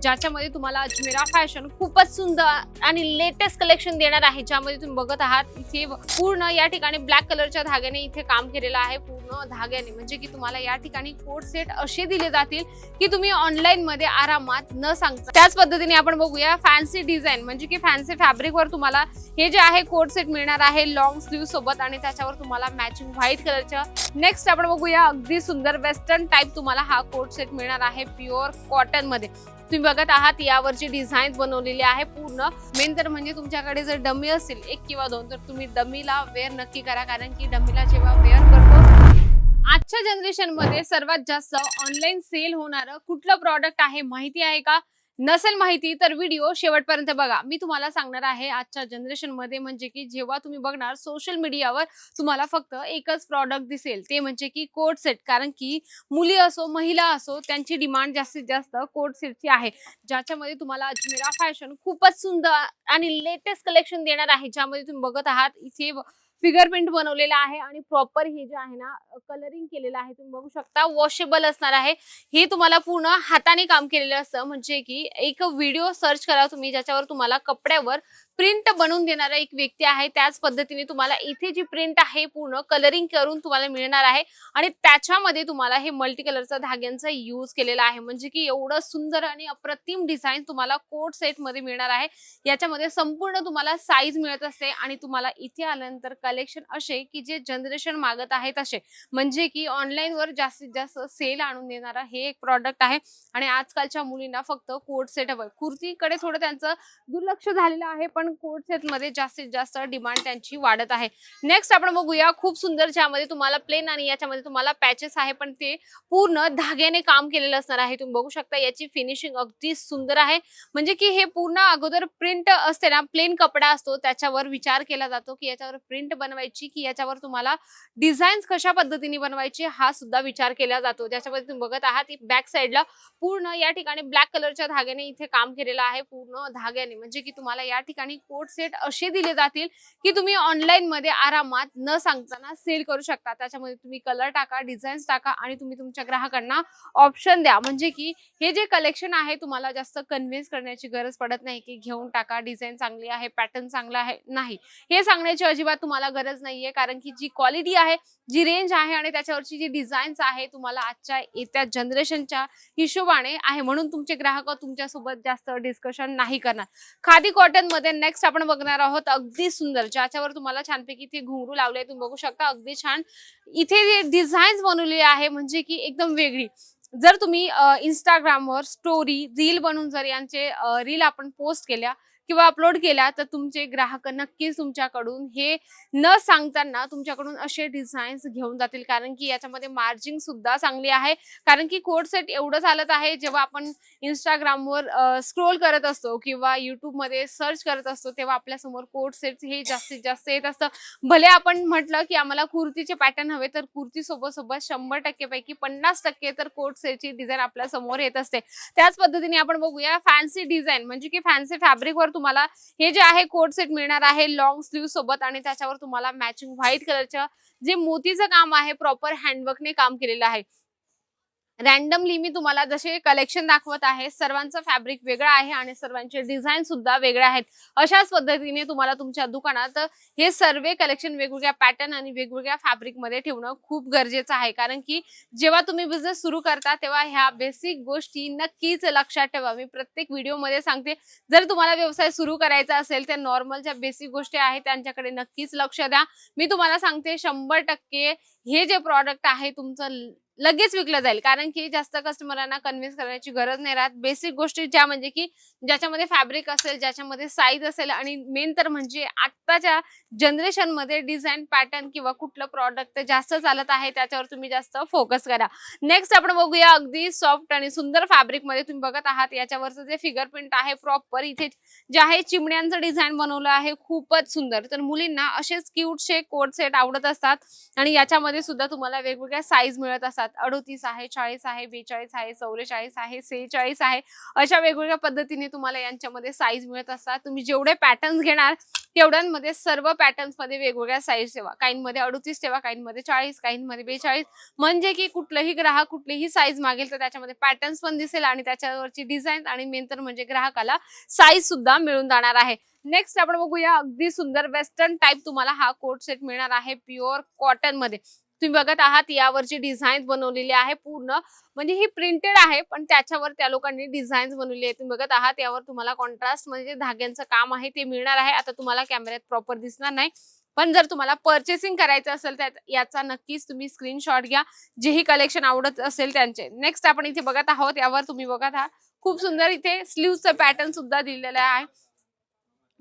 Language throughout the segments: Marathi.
ज्याच्यामध्ये तुम्हाला अजमेरा फॅशन खूपच सुंदर आणि लेटेस्ट कलेक्शन देणार आहे, ज्यामध्ये तुम्ही बघत आहात इथे पूर्ण या ठिकाणी ब्लॅक कलरच्या धाग्याने इथे काम केलेलं आहे, पूर्ण धाग्याने, म्हणजे की तुम्हाला या ठिकाणी कोट सेट असे दिले जातील की तुम्ही ऑनलाईन मध्ये आरामात न सांगता त्याच पद्धतीने आपण बघूया फॅन्सी डिझाईन, म्हणजे की फॅन्सी फॅब्रिक वर तुम्हाला हे जे आहे कोट सेट मिळणार आहे लॉंग स्लीव सोबत, आणि त्याच्यावर तुम्हाला मॅचिंग व्हाईट कलरच्या. नेक्स्ट आपण बघूया अगदी सुंदर वेस्टर्न टाइप तुम्हाला हा कोट सेट मिळणार आहे प्युअर कॉटन मध्ये. तुम्ही बघत आहात यावरची डिझाईन बनवलेली आहे पूर्ण. मेन तर म्हणजे तुमच्याकडे जर डमी असेल एक किंवा दोन, तर तुम्ही डमीला वेअर नक्की करा, कारण की डमीला जेव्हा वेअर करतो आजच्या जनरेशन मध्ये सर्वात जास्त ऑनलाईन सेल होणारं कुठलं प्रॉडक्ट आहे माहिती आहे का? नसेल माहिती तर व्हिडिओ शेवटपर्यंत बघा. मी तुम्हाला सांगणार आहे आजच्या जनरेशन मध्ये, म्हणजे की जेव्हा तुम्ही बघणार सोशल मीडियावर तुम्हाला फक्त एकच प्रॉडक्ट दिसेल, ते म्हणजे की कोट सेट. कारण की मुली असो महिला असो त्यांची डिमांड जास्तीत जास्त कोट सेटची आहे, ज्याच्यामध्ये तुम्हाला अजमेरा फॅशन खूपच सुंदर आणि लेटेस्ट कलेक्शन देणार आहे, ज्यामध्ये तुम्ही बघत आहात इथे फिगर प्रिंट बनवलेला आहे आणि प्रॉपर हे जे आहे ना कलरिंग केलेलं आहे. तुम्ही बघू शकता वॉशेबल असणार आहे. हे तुम्हाला पूर्ण हाताने काम केलेलं असतं, म्हणजे की एक व्हिडिओ सर्च करा तुम्ही ज्याच्यावर तुम्हाला कपड्यावर प्रिंट बनवून देणारा एक व्यक्ती आहे, त्याच पद्धतीने तुम्हाला इथे जी प्रिंट आहे पूर्ण कलरिंग करून तुम्हाला मिळणार आहे, आणि त्याच्यामध्ये तुम्हाला हे मल्टी कलरचा धाग्यांचा यूज केलेला आहे, म्हणजे की एवढं सुंदर आणि अप्रतिम डिझाईन तुम्हाला कोट सेट मध्ये मिळणार आहे. याच्यामध्ये संपूर्ण तुम्हाला साईज मिळत असते, आणि तुम्हाला इथे आल्यानंतर कलेक्शन असे की जे जनरेशन मागत आहे तसे, म्हणजे की ऑनलाईन वर जास्तीत जास्त सेल आणून देणारा हे एक प्रॉडक्ट आहे. आणि आजकालच्या मुलींना फक्त कोट सेट हवं. कुर्तीकडे थोडं त्यांचं दुर्लक्ष झालेलं आहे, पण कोट सेट मध्ये जास्तीत जास्त डिमांड त्यांची वाढत आहे. नेक्स्ट आपण बघूया खूप सुंदर, ज्यामध्ये तुम्हाला प्लेन आणि याच्यामध्ये तुम्हाला पॅचेस आहे, पण ते पूर्ण धाग्याने काम केलेलं असणार आहे. तुम्ही बघू शकता याची फिनिशिंग अगदी सुंदर आहे, म्हणजे की हे पूर्ण अगोदर प्रिंट असते ना, प्लेन कपडा असतो त्याच्यावर विचार केला जातो की याच्यावर प्रिंट बनवायची की याच्यावर तुम्हाला डिझाईन्स कशा पद्धतीने बनवायची हा सुद्धा विचार केला जातो. ज्याच्यामध्ये तुम्ही बघत आहात बॅक साईडला पूर्ण या ठिकाणी ब्लॅक कलरच्या धाग्याने इथे काम केलेलं आहे, पूर्ण धाग्याने, म्हणजे की तुम्हाला या ठिकाणी कोट सेट असे दिले जातील की तुम्ही ऑनलाईन मध्ये आरामात न सांगताना सेल करू शकता. त्याच्यामध्ये तुम्ही कलर टाका, डिझाईन्स टाका, आणि तुम्ही तुमच्या ग्राहकांना ऑप्शन द्या, म्हणजे की हे जे कलेक्शन आहे तुम्हाला जास्त कन्व्हिन्स करण्याची गरज पडत नाही की घेऊन टाका, डिझाईन चांगली आहे, पॅटर्न चांगला आहे. नाही, हे सांगण्याची अजिबात तुम्हाला गरज नाहीये, कारण की जी क्वालिटी आहे, जी रेंज आहे आणि त्याच्यावरची जी डिझाईन्स आहे तुम्हाला आजच्या येत्या जनरेशनच्या हिशोबाने आहे, म्हणून तुमचे ग्राहक तुमच्यासोबत जास्त डिस्कशन नाही करणार. खादी कॉटन मध्ये नेक्स्ट आपण बघणार आहोत अगदी सुंदर, ज्याच्यावर तुम्हाला छानपैकी ते घुंगरू लावले. तुम्ही बघू शकता अगदी छान इथे जे डिझाईन्स बनवलेली आहे, म्हणजे की एकदम वेगळी. जर तुम्ही इंस्टाग्रामवर स्टोरी रील बनवून जर यांचे रील आपण पोस्ट केल्या किंवा अपलोड केल्या, तर तुमचे ग्राहक नक्कीच तुमच्याकडून हे न सांगताना तुमच्याकडून असे डिझाईन्स घेऊन जातील, कारण की याच्यामध्ये मार्जिन सुद्धा चांगली आहे. कारण की कोट सेट एवढं चालत आहे, जेव्हा आपण इंस्टाग्रामवर स्क्रोल करत असतो किंवा युट्यूबमध्ये सर्च करत असतो, तेव्हा आपल्यासमोर कोट सेट हे जास्तीत जास्त येत असतं. भले आपण म्हटलं की आम्हाला कुर्तीचे पॅटर्न हवे, तर कुर्ती सोबत सोबत 100% पैकी 50% तर कोट सेटची डिझाईन आपल्या समोर येत असते. त्याच पद्धतीने आपण बघूया फॅन्सी डिझाईन, म्हणजे की फॅन्सी फॅब्रिकवर तुम्हाला हे जे आहे कोट सेट मिळणार आहे लॉंग स्लीव सोबत, आणि त्याच्यावर तुम्हाला मॅचिंग व्हाईट कलरच्या जे मोतीचं काम आहे प्रॉपर हँडवर्कने काम केलेलं आहे. रॅन्डमली मी तुम्हाला जसे कलेक्शन दाखवत आहे, सर्वांचं फॅब्रिक वेगळं आहे आणि सर्वांचे डिझाईन सुद्धा वेगळे आहेत. अशाच पद्धतीने तुम्हाला तुमच्या दुकानात हे सर्व कलेक्शन वेगवेगळ्या पॅटर्न आणि वेगवेगळ्या फॅब्रिक मध्ये ठेवणं खूप गरजेचं आहे, कारण की जेव्हा तुम्ही बिझनेस सुरू करता तेव्हा ह्या बेसिक गोष्टी नक्कीच लक्षात ठेवा. मी प्रत्येक व्हिडिओमध्ये सांगते, जर तुम्हाला व्यवसाय सुरू करायचा असेल तर नॉर्मल ज्या बेसिक गोष्टी आहेत त्यांच्याकडे नक्कीच लक्ष द्या. मी तुम्हाला सांगते 100% हे जे प्रॉडक्ट आहे तुमचं लगेच विकलं जाईल, कारण की जास्त कस्टमरांना कन्व्हिन्स करण्याची गरज नाही राहत. बेसिक गोष्टी ज्या, म्हणजे की ज्याच्यामध्ये फॅब्रिक असेल, ज्याच्यामध्ये साईज असेल, आणि मेन तर म्हणजे आत्ताच्या जनरेशन मध्ये डिझाईन पॅटर्न किंवा कुठलं प्रॉडक्ट जास्त चालत आहे त्याच्यावर तुम्ही जास्त फोकस करा. नेक्स्ट आपण बघूया अगदी सॉफ्ट आणि सुंदर फॅब्रिक मध्ये. तुम्ही बघत आहात याच्यावरचं जे फिगर प्रिंट आहे प्रॉपर इथे जे आहे चिमण्यांचं डिझाईन बनवलं आहे, खूपच सुंदर. तर मुलींना असेच क्यूटचे कोट सेट आवडत असतात, आणि याच्यामध्ये सुद्धा तुम्हाला वेगवेगळ्या साईज मिळत असतात. 38 आहे, 40 आहे, 42 आहे, 44 आहे, 46 आहे, अशा वेगवेगळ्या पद्धतीने तुम्हाला यांच्यामध्ये साईज मिळत असतात. तुम्ही जेवढे पॅटर्न्स घेणार तेवढ्यांमध्ये सर्व पॅटर्न्स मध्ये वेगवेगळ्या साईज ठेवा. काहींमध्ये 38 ठेवा, काहींमध्ये 40, काहींमध्ये 42, म्हणजे की कुठलंही ग्राहक कुठलीही साईज मागेल तर त्याच्यामध्ये पॅटर्न्स पण दिसेल आणि त्याच्यावरची डिझाईन आणि मेन तर म्हणजे ग्राहकाला साईज सुद्धा मिळून जाणार आहे. नेक्स्ट आपण बघूया अगदी सुंदर वेस्टर्न टाइप तुम्हाला हा कोट सेट मिळणार आहे प्युअर कॉटन मध्ये. तुम्ही बघत आहात यावरची डिझाईन बनवलेली आहे पूर्ण, म्हणजे ही प्रिंटेड आहे पण त्याच्यावर त्या लोकांनी डिझाईन्स बनवली आहे. तुम्ही बघत आहात यावर तुम्हाला कॉन्ट्रास्ट म्हणजे धाग्यांचं काम आहे ते मिळणार आहे. आता तुम्हाला कॅमेऱ्यात प्रॉपर दिसणार नाही, पण जर तुम्हाला पर्चेसिंग करायचं असेल तर याचा नक्कीच तुम्ही स्क्रीनशॉट घ्या, जेही कलेक्शन आवडत असेल त्यांचे. नेक्स्ट आपण इथे बघत आहोत यावर तुम्ही बघत आहात खूप सुंदर इथे स्लीव्हचं पॅटर्न सुद्धा दिलेलं आहे.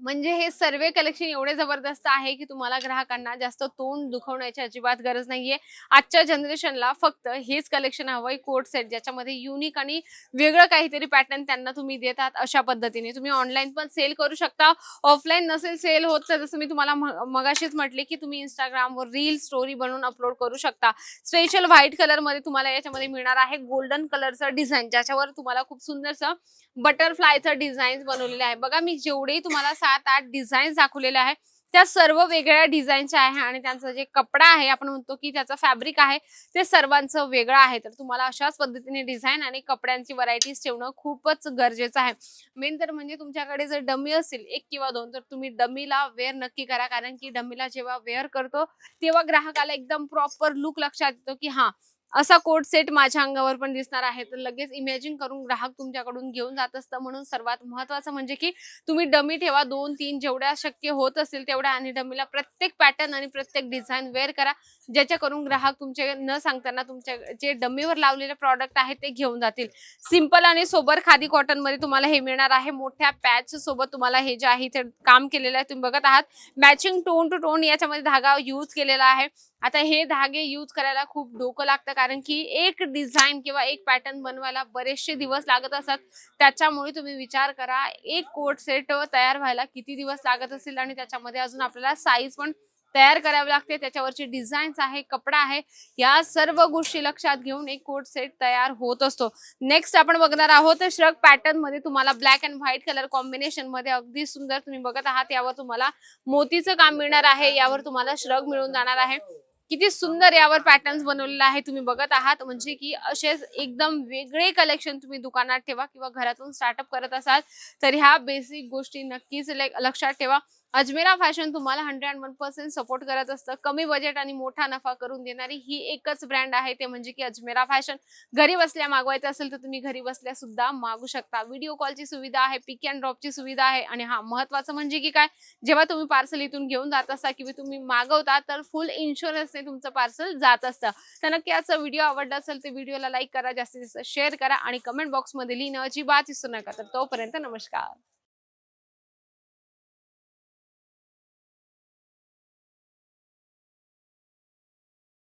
म्हणजे हे सर्व कलेक्शन एवढे जबरदस्त आहे की तुम्हाला ग्राहकांना जास्त तोंड दुखवण्याची अजिबात गरज नाहीये. आजच्या जनरेशनला फक्त हेच कलेक्शन हवंय, कोट सेट ज्याच्यामध्ये युनिक आणि वेगळं काहीतरी पॅटर्न त्यांना तुम्ही देतात. अशा पद्धतीने तुम्ही ऑनलाईन पण सेल करू शकता, ऑफलाईन नसेल सेल होत तर जसं मी तुम्हाला मगाशीच म्हटले की तुम्ही इंस्टाग्रामवर रील स्टोरी बनवून अपलोड करू शकता. स्पेशल व्हाईट कलर मध्ये तुम्हाला याच्यामध्ये मिळणार आहे गोल्डन कलरचं डिझाईन, ज्याच्यावर तुम्हाला खूप सुंदरसं बटरफ्लायचं डिझाईन बनवलेलं आहे. बघा मी जेवढेही तुम्हाला 7-8 डिझाईन दाखवलेले आहे त्या सर्व वेगळ्या डिझाईनच्या आहे आणि त्यांचा जे कपडा आहे आपण म्हणतो की त्याचं फॅब्रिक आहे ते सर्वांचं वेगळं आहे. तर तुम्हाला अशाच पद्धतीने डिझाईन आणि कपड्यांची व्हरायटीज ठेवणं खूपच गरजेचं आहे. मेन तर म्हणजे तुमच्याकडे जर डमी असेल 1 किंवा 2 तर तुम्ही डमीला वेअर नक्की करा, कारण की डमीला जेव्हा वेअर करतो तेव्हा ग्राहकाला एकदम प्रॉपर लुक लक्षात येतो की हा असा कोट सेट माझ्या अंगावर पण दिसणार आहे. तर लगेच इमॅजिन करून ग्राहक तुमच्याकडून घेऊन जात असतं. म्हणून सर्वात महत्त्वाचं म्हणजे की तुम्ही डमी ठेवा 2-3 जेवढ्या शक्य होत असेल तेवढ्या, आणि डमीला प्रत्येक पॅटर्न आणि प्रत्येक डिझाईन वेअर करा, ज्याच्याकरून ग्राहक तुमचे न सांगताना तुमच्या जे डमीवर लावलेले प्रॉडक्ट आहेत ते घेऊन जातील. सिंपल आणि सोबर खादी कॉटन मध्ये तुम्हाला हे मिळणार आहे. मोठ्या पॅच सोबत तुम्हाला हे जे आहे ते काम केलेलं आहे. तुम्ही बघत आहात मॅचिंग टोन टू टोन याच्यामध्ये धागा यूज केलेला आहे. आता हे धागे यूज करायला खूप डोकं लागतं, कारण की एक डिझाईन किंवा एक पॅटर्न बनवायला बरेचसे दिवस लागत असतात. त्याच्यामुळे तुम्ही विचार करा एक कोट सेट तयार व्हायला किती दिवस लागत असेल, आणि त्याच्यामध्ये अजून आपल्याला साईज पण तयार करावी लागते, त्याच्यावरची डिझाईन्स आहे, कपडा आहे, या सर्व गोष्टी लक्षात घेऊन एक कोट सेट तयार होत असतो. नेक्स्ट आपण बघणार आहोत श्रग पॅटर्न मध्ये तुम्हाला black and white colour combination मध्ये अगदी सुंदर तुम्ही बघत आहात. यावर तुम्हाला मोतीचं काम मिळणार आहे, यावर तुम्हाला श्रग मिळून जाणार आहे. किती सुंदर यावर पॅटर्न्स बनवलेले आहे तुम्ही बघत आहात. म्हणजे की असेच एकदम वेगळे कलेक्शन तुम्ही दुकानात ठेवा किंवा घरातून स्टार्टअप करत असाल तर ह्या बेसिक गोष्टी नक्कीच लक्षात ठेवा. अजमेरा फॅशन तुम्हाला 101% सपोर्ट करत असतं. कमी बजेट आणि मोठा नफा करून देणारी ही एकच ब्रँड आहे, ते म्हणजे की अजमेरा फॅशन. घरी बसल्या मागवायचं असेल तर तुम्ही घरी बसल्या सुद्धा मागू शकता. व्हिडिओ कॉलची सुविधा आहे, पिक अँड ड्रॉपची सुविधा आहे, आणि हा महत्वाचं म्हणजे की काय, जेव्हा तुम्ही पार्सल इथून घेऊन जात असता किंवा तुम्ही मागवता तर फुल इन्शुरन्सने तुमचं पार्सल जात असतं. तर नक्की आजचा व्हिडिओ आवडला असेल तर व्हिडिओला लाईक करा, जास्तीत जास्त शेअर करा आणि कमेंट बॉक्समध्ये लिहिणं अजिबात विसरू नका. तर तोपर्यंत नमस्कार.